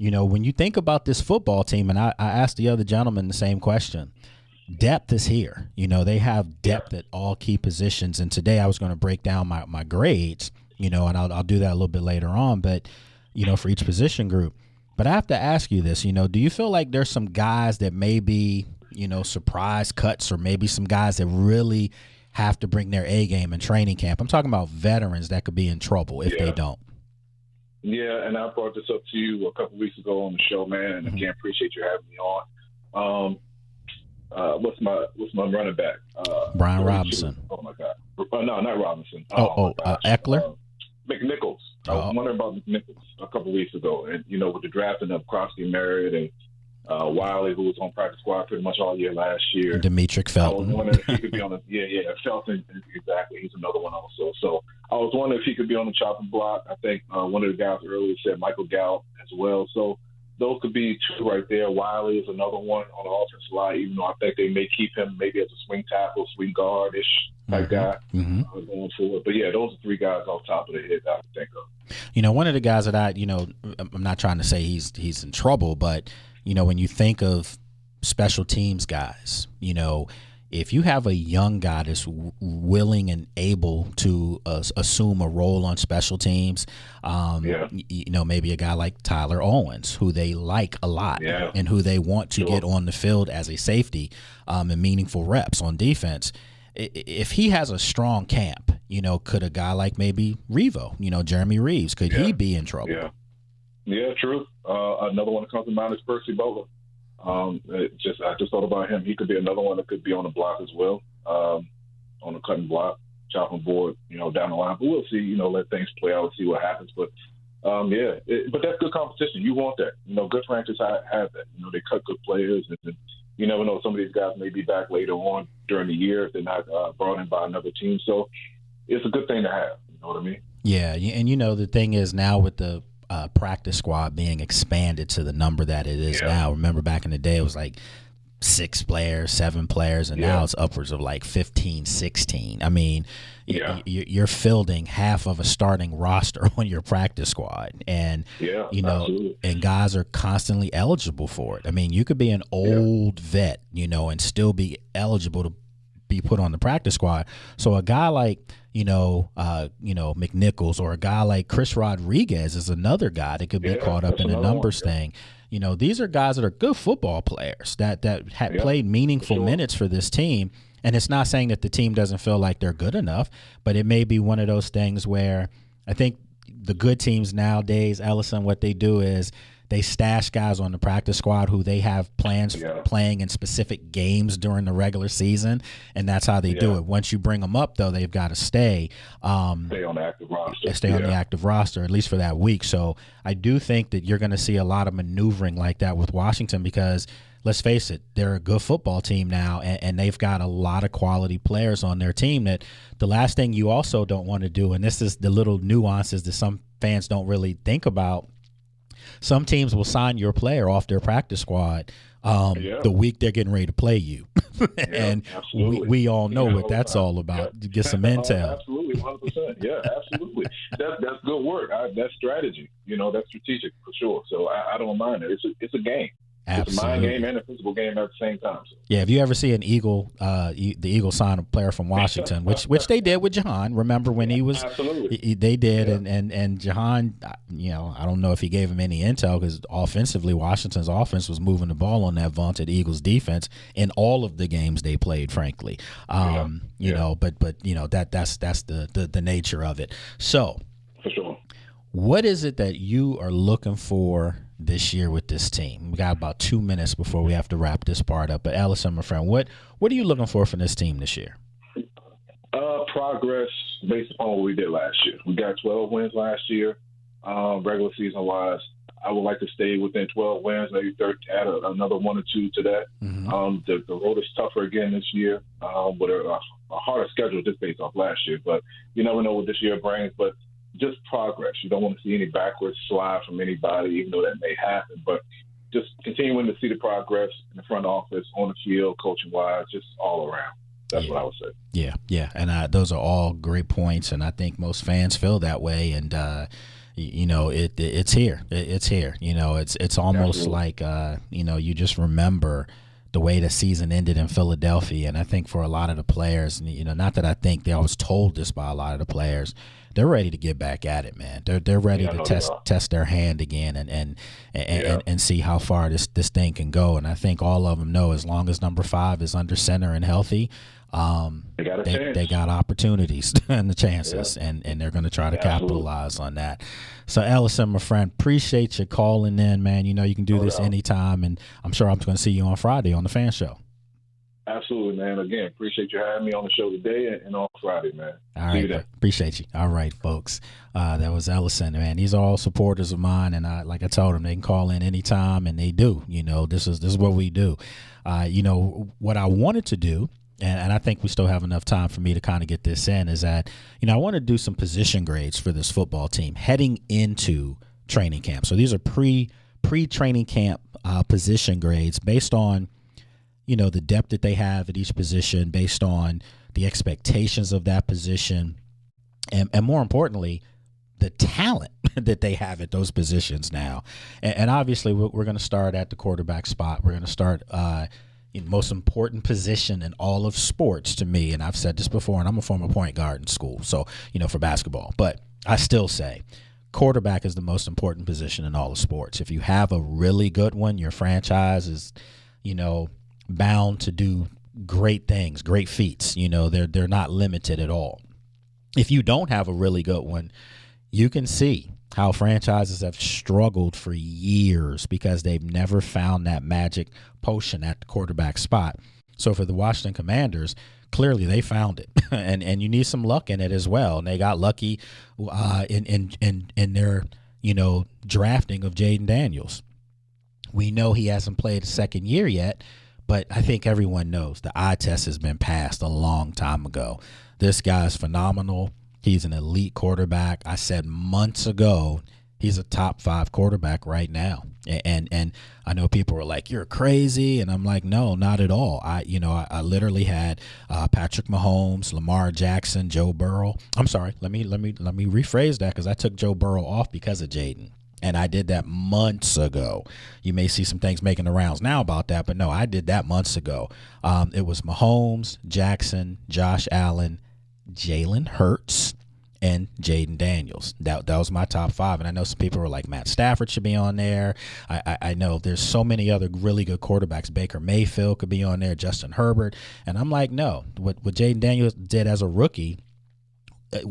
when you think about this football team, and I asked the other gentleman the same question. Depth is here. They have depth at all key positions. And today I was going to break down my grades, and I'll do that a little bit later on, but, for each position group. But I have to ask you this, do you feel like there's some guys that may be, surprise cuts, or maybe some guys that really have to bring their A game in training camp? I'm talking about veterans that could be in trouble if they don't. Yeah, and I brought this up to you a couple weeks ago on the show, man, and again, appreciate you having me on. What's my running back? Brian Robinson. Oh my God! No, not Robinson. Eckler. McNichols. I was wondering about McNichols a couple weeks ago, and with the drafting of Crosby, Merritt, and Wiley, who was on practice squad pretty much all year last year. Demetric Felton. I was wondering if he could be on Felton, exactly. He's another one also. So I was wondering if he could be on the chopping block. I think one of the guys earlier said Michael Gallup as well. So those could be 2 right there. Wiley is another one on the offensive line, even though I think they may keep him maybe as a swing tackle, swing guard-ish type guy going forward. But, yeah, those are 3 guys off top of the head that I can think of. One of the guys that I'm not trying to say he's in trouble, but, when you think of special teams guys, if you have a young guy that's willing and able to assume a role on special teams, maybe a guy like Tyler Owens, who they like a lot and who they want to get on the field as a safety and meaningful reps on defense. If he has a strong camp, could a guy like maybe Revo, Jeremy Reeves, could he be in trouble? Yeah, true. Another one that comes to mind is Percy Bowler. I just thought about him. He could be another one that could be on the block as well, on the cutting block, chopping board, down the line. But we'll see. Let things play out, see what happens. But But that's good competition. You want that. Good franchises have that. They cut good players, and you never know. Some of these guys may be back later on during the year if they're not brought in by another team. So it's a good thing to have. You know what I mean? Yeah, and the thing is now with the practice squad being expanded to the number that it is now. Remember back in the day it was like 6 players, 7 players, and now it's upwards of like 15, 16. I mean, you're fielding half of a starting roster on your practice squad, and absolutely. and guys are constantly eligible for it. I mean, you could be an old vet, and still be eligible to be put on the practice squad. So a guy like McNichols or a guy like Chris Rodriguez is another guy that could be caught up in a numbers thing. These are guys that are good football players that had played meaningful minutes for this team. And it's not saying that the team doesn't feel like they're good enough, but it may be one of those things where I think the good teams nowadays, Ellison, what they do is they stash guys on the practice squad who they have plans for playing in specific games during the regular season, and that's how they do it. Once you bring them up, though, they've got to stay on the active roster. Stay on the active roster, at least for that week. So I do think that you're going to see a lot of maneuvering like that with Washington because, let's face it, they're a good football team now, and they've got a lot of quality players on their team that the last thing you also don't want to do, and this is the little nuances that some fans don't really think about, some teams will sign your player off their practice squad the week they're getting ready to play you. And we all know what that's all about, to get some intel. Absolutely, 100%. Yeah, absolutely. That's good work. That's strategy. That's strategic for sure. So I don't mind it. It's a game. Absolutely. It's a mind game and a physical game at the same time. So. Yeah, if you ever see an Eagle, the Eagles sign a player from Washington, which they did with Jahan. Remember when he was? They did, and Jahan, I don't know if he gave him any intel because offensively, Washington's offense was moving the ball on that vaunted Eagles defense in all of the games they played. Frankly, but that's the nature of it. So, for sure. What is it that you are looking for this year with this team? We got about 2 minutes before we have to wrap this part up. But Ellison, my friend, what are you looking for from this team this year? Progress based upon what we did last year. We got 12 wins last year, regular season wise. I would like to stay within 12 wins, maybe add another 1 or 2 to that. Mm-hmm. The road is tougher again this year, with a harder schedule just based off last year. But you never know what this year brings. But just progress. You don't want to see any backwards slide from anybody, even though that may happen. But just continuing to see the progress in the front office, on the field, coaching-wise, just all around. That's what I would say. Yeah. And those are all great points, and I think most fans feel that way. And, it's here. It's here. It's almost like, you just remember the way the season ended in Philadelphia. And I think for a lot of the players, not that I think they always told this by a lot of the players, they're ready to get back at it, man. They're ready to test their hand again and see how far this thing can go. And I think all of them know as long as number 5 is under center and healthy, they got opportunities and the chances, and they're going to try to capitalize on that. So, Ellison, my friend, appreciate you calling in, man. You can do this anytime, and I'm sure I'm going to see you on Friday on the Fan Show. Absolutely, man. Again, appreciate you having me on the show today and on Friday, man. All right, appreciate you. All right, folks. That was Ellison, man. These are all supporters of mine, and like I told them, they can call in anytime, and they do. This is what we do. What I wanted to do, and I think we still have enough time for me to kind of get this in, is that, I want to do some position grades for this football team heading into training camp. So these are pre-training camp position grades based on the depth that they have at each position, based on the expectations of that position, and more importantly, the talent that they have at those positions now. And obviously, we're going to start at the quarterback spot. We're going to start in most important position in all of sports to me. And I've said this before, and I'm a former point guard in school, so, for basketball. But I still say quarterback is the most important position in all of sports. If you have a really good one, your franchise is, bound to do great things, great feats. They're not limited at all. If you don't have a really good one, you can see how franchises have struggled for years because they've never found that magic potion at the quarterback spot. So for the Washington Commanders, clearly they found it, and you need some luck in it as well. And they got lucky in their drafting of Jaden Daniels. We know he hasn't played a second year yet, but I think everyone knows the eye test has been passed a long time ago. This guy's phenomenal. He's an elite quarterback. I said months ago he's a top 5 quarterback right now. And I know people were like, "You're crazy," and I'm like, "No, not at all." I literally had Patrick Mahomes, Lamar Jackson, Joe Burrow. I'm sorry. Let me rephrase that, because I took Joe Burrow off because of Jaden. And I did that months ago. You may see some things making the rounds now about that, but no, I did that months ago. It was Mahomes, Jackson, Josh Allen, Jalen Hurts, and Jaden Daniels. That was my top 5. And I know some people were like, Matt Stafford should be on there. I know there's so many other really good quarterbacks. Baker Mayfield could be on there, Justin Herbert. And I'm like, no, what Jaden Daniels did as a rookie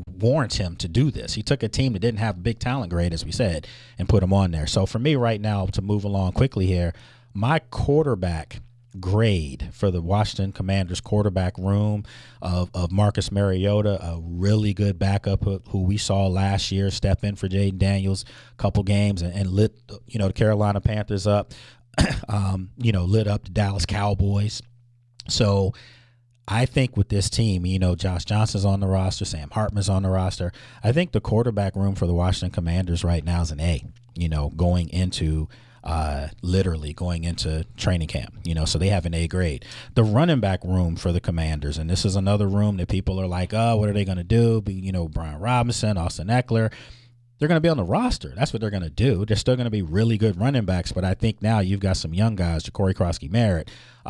warrants him to do this. He took a team that didn't have a big talent grade, as we said, and put him on there. So for me right now, to move along quickly here, my quarterback grade for the Washington Commanders quarterback room of Marcus Mariota, a really good backup who we saw last year step in for Jaden Daniels a couple games and lit the Carolina Panthers up, lit up the Dallas Cowboys. So I think with this team, Josh Johnson's on the roster, Sam Hartman's on the roster. I think the quarterback room for the Washington Commanders right now is an A, going into training camp, so they have an A grade. The running back room for the Commanders, and this is another room that people are like, oh, what are they going to do? Brian Robinson, Austin Eckler, they're going to be on the roster. That's what they're going to do. They're still going to be really good running backs, but I think now you've got some young guys, Ja'Cory Krosky-Merritt,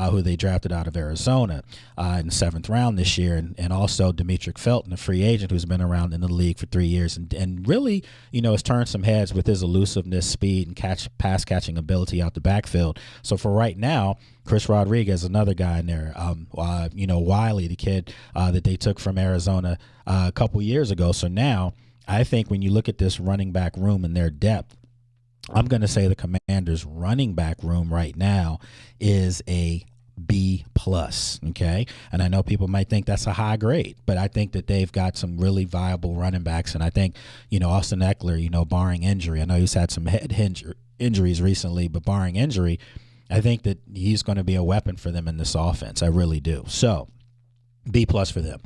who they drafted out of Arizona in the 7th round this year, and also Demetric Felton, a free agent who's been around in the league for 3 years and really, has turned some heads with his elusiveness, speed, and pass-catching ability out the backfield. So for right now, Chris Rodriguez, another guy in there, Wiley, the kid that they took from Arizona a couple years ago. So now I think when you look at this running back room and their depth, I'm going to say the Commanders' running back room right now is a B+, okay? And I know people might think that's a high grade, but I think that they've got some really viable running backs. And I think, Austin Eckler, barring injury, I know he's had some head injuries recently, but barring injury, I think that he's going to be a weapon for them in this offense. I really do. So, B+ for them.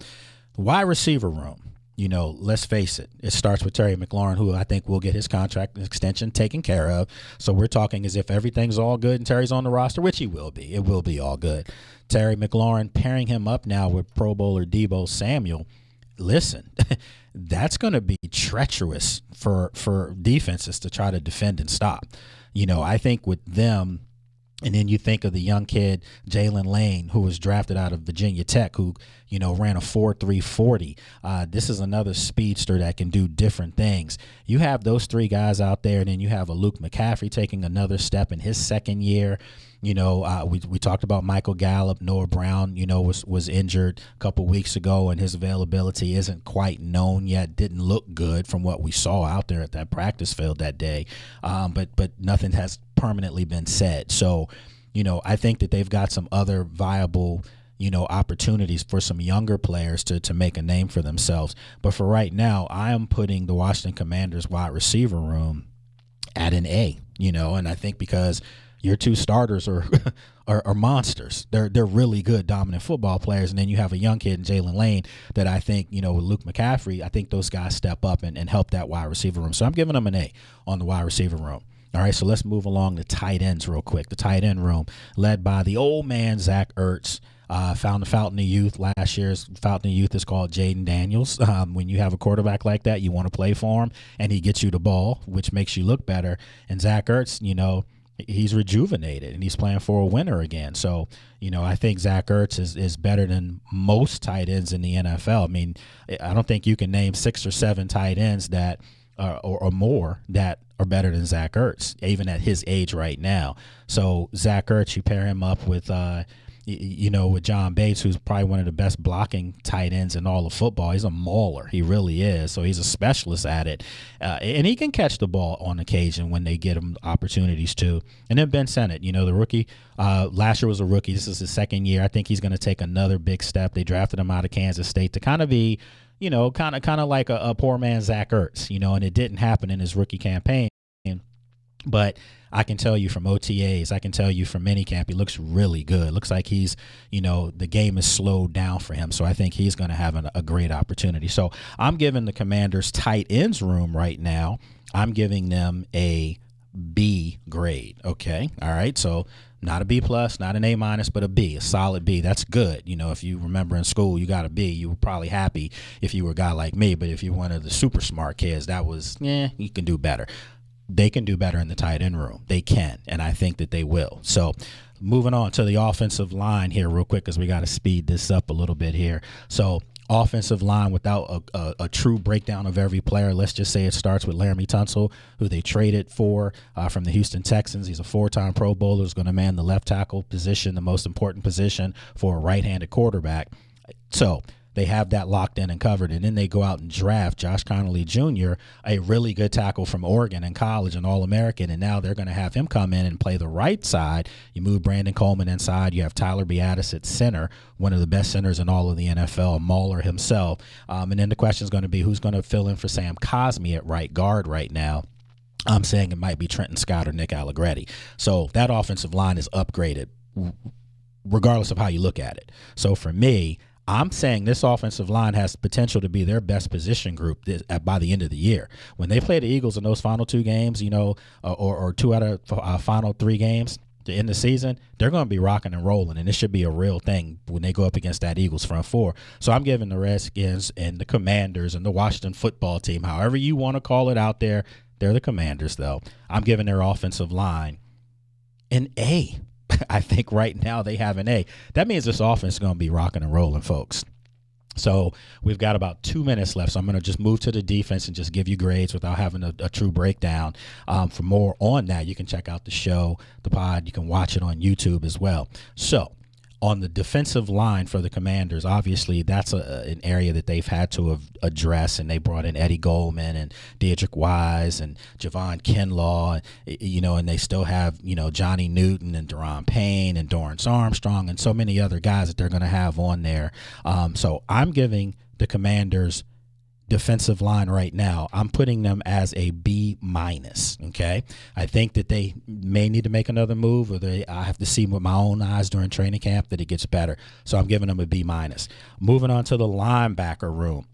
Wide receiver room. Let's face it, it starts with Terry McLaurin, who I think will get his contract extension taken care of. So we're talking as if everything's all good and Terry's on the roster, which he will be. It will be all good. Terry McLaurin, pairing him up now with Pro Bowler Deebo Samuel. Listen, that's going to be treacherous for defenses to try to defend and stop. I think with them, and then you think of the young kid, Jalen Lane, who was drafted out of Virginia Tech, who, ran a 4.3 40. This is another speedster that can do different things. You have those 3 guys out there, and then you have a Luke McCaffrey taking another step in his second year. We talked about Michael Gallup. Noah Brown, was injured a couple weeks ago, and his availability isn't quite known yet. Didn't look good from what we saw out there at that practice field that day. But nothing has permanently been said. So, I think that they've got some other viable, opportunities for some younger players to make a name for themselves. But for right now, I am putting the Washington Commanders wide receiver room at an A, and I think because your 2 starters are monsters. They're really good, dominant football players. And then you have a young kid in Jalen Lane that I think, with Luke McCaffrey, I think those guys step up and help that wide receiver room. So I'm giving them an A on the wide receiver room. All right, so let's move along to tight ends real quick. The tight end room led by the old man, Zach Ertz. Found the Fountain of Youth last year's Fountain of Youth is called Jaden Daniels. When you have a quarterback like that, you want to play for him, and he gets you the ball, which makes you look better. And Zach Ertz, he's rejuvenated, and he's playing for a winner again. So, I think Zach Ertz is better than most tight ends in the NFL. I mean, I don't think you can name 6 or 7 tight ends that or more that are better than Zach Ertz, even at his age right now. So Zach Ertz, you pair him up with with John Bates, who's probably one of the best blocking tight ends in all of football. He's a mauler. He really is. So he's a specialist at it. And he can catch the ball on occasion when they get him opportunities to. And then Ben Sinnott, the rookie, last year was a rookie. This is his second year. I think he's going to take another big step. They drafted him out of Kansas State to kind of be, kind of like a poor man Zach Ertz, and it didn't happen in his rookie campaign. But I can tell you from OTAs, I can tell you from minicamp, he looks really good. Looks like he's, the game is slowed down for him. So I think he's going to have a great opportunity. So I'm giving the Commanders tight ends room right now. I'm giving them a B grade. Okay. All right. So not a B plus, not an A minus, but a B, a solid B. That's good. If you remember in school, you got a B, you were probably happy if you were a guy like me. But if you're one of the super smart kids, that was, you can do better. They can do better in the tight end room. They can, and I think that they will. So moving on to the offensive line here real quick, because we got to speed this up a little bit here. So offensive line, without a true breakdown of every player, let's just say it starts with Laramie Tunsil, who they traded for from the Houston Texans. He's a 4-time Pro Bowler, who's going to man the left tackle position, the most important position for a right-handed quarterback. So they have that locked in and covered, and then they go out and draft Josh Connolly Jr., a really good tackle from Oregon in college, an All-American, and now they're going to have him come in and play the right side. You move Brandon Coleman inside. You have Tyler Biadasz at center, one of the best centers in all of the NFL, Mauler himself. And then the question is going to be who's going to fill in for Sam Cosmi at right guard right now. I'm saying it might be Trenton Scott or Nick Allegretti. So that offensive line is upgraded regardless of how you look at it. So for me, I'm saying this offensive line has potential to be their best position group by the end of the year. When they play the Eagles in those final 2 games, or 2 out of final 3 games to end the season, they're going to be rocking and rolling, and it should be a real thing when they go up against that Eagles front 4. So I'm giving the Redskins and the Commanders and the Washington football team, however you want to call it out there, they're the Commanders, though. I'm giving their offensive line an A. I think right now they have an A. That means this offense is going to be rocking and rolling, folks. So we've got about 2 minutes left, so I'm going to just move to the defense and just give you grades without having a true breakdown. For more on that, you can check out the show, the pod. You can watch it on YouTube as well. So on the defensive line for the Commanders, obviously that's an area that they've had to address, and they brought in Eddie Goldman and Dedrick Wise and Javon Kinlaw, and they still have, Johnny Newton and Deron Payne and Dorrance Armstrong and so many other guys that they're going to have on there. So I'm giving the Commanders defensive line right now, I'm putting them as a B minus. Okay, I think that they may need to make another move, or I have to see with my own eyes during training camp that it gets better. So I'm giving them a B minus. Moving on to the linebacker room,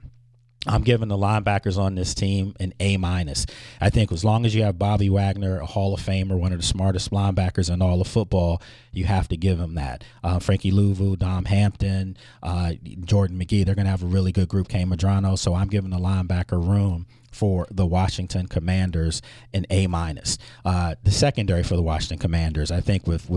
I'm giving the linebackers on this team an A minus. I think as long as you have Bobby Wagner, a Hall of Famer, one of the smartest linebackers in all of football, you have to give him that. Frankie Louvu, Dom Hampton, Jordan McGee, they're going to have a really good group. Kane Madrano. So I'm giving the linebacker room for the Washington Commanders an A minus. The secondary for the Washington Commanders, I think with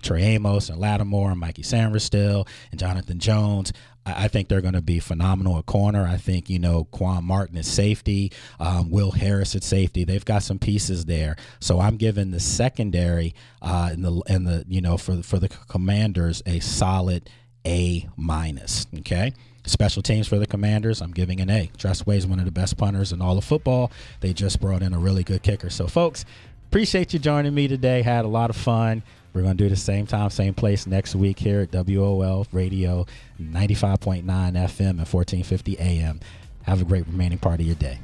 Trey Amos and Lattimore and Mikey Sanderstill and Jonathan Jones, I think they're going to be phenomenal at corner. I think, Quan Martin at safety, Will Harris at safety. They've got some pieces there. So I'm giving the secondary for the Commanders a solid A minus. Okay. Special teams for the Commanders, I'm giving an A. Tressway is one of the best punters in all of football. They just brought in a really good kicker. So, folks, appreciate you joining me today. Had a lot of fun. We're going to do the same time, same place next week here at WOL Radio, 95.9 FM and 1450 AM. Have a great remaining part of your day.